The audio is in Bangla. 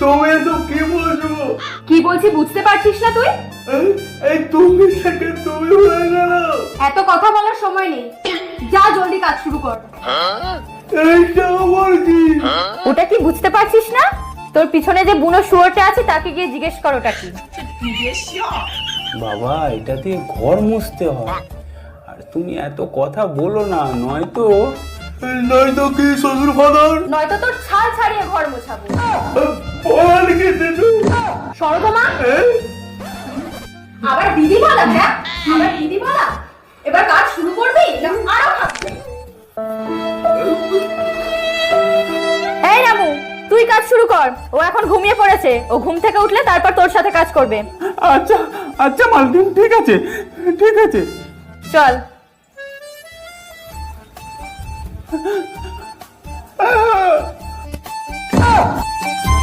তুমি তো কি বলছো? কি বলছি বুঝতে পারছিস না তুই? এই তুমি থেকে তুমি হয়ে গেল। এত কথা বলার সময় নেই, যা জলদি কাজ শুরু কর। এইটা আবার কি? ওটা কি বুঝতে পারছিস না? তোর পিছনে যে বুনো শুয়োরটা আছে তাকে গিয়ে জিজ্ঞেস কর ওটা কি। বাবা, এটা দিয়ে ঘর মুছতে হয়। আর তুমি এত কথা বলো না, নয়তো নয়তো কি শ্বশুর ফাদার? নয়তো তোর ছাল ছাড়িয়ে ঘর মোছাবো। বল কি দিদু? সরগমা, আবার দিদি বলা? হ্যাঁ, আবার দিদি বলা। এবার কাজ শুরু করবি না আরো থাকবি? এই রামু, তুই কাজ শুরু কর। ও এখন ঘুমিয়ে পড়েছে, ও ঘুম থেকে উঠলে তারপর তোর সাথে কাজ করবে। আচ্ছা আচ্ছা মালকিন, ঠিক আছে ঠিক আছে। চল।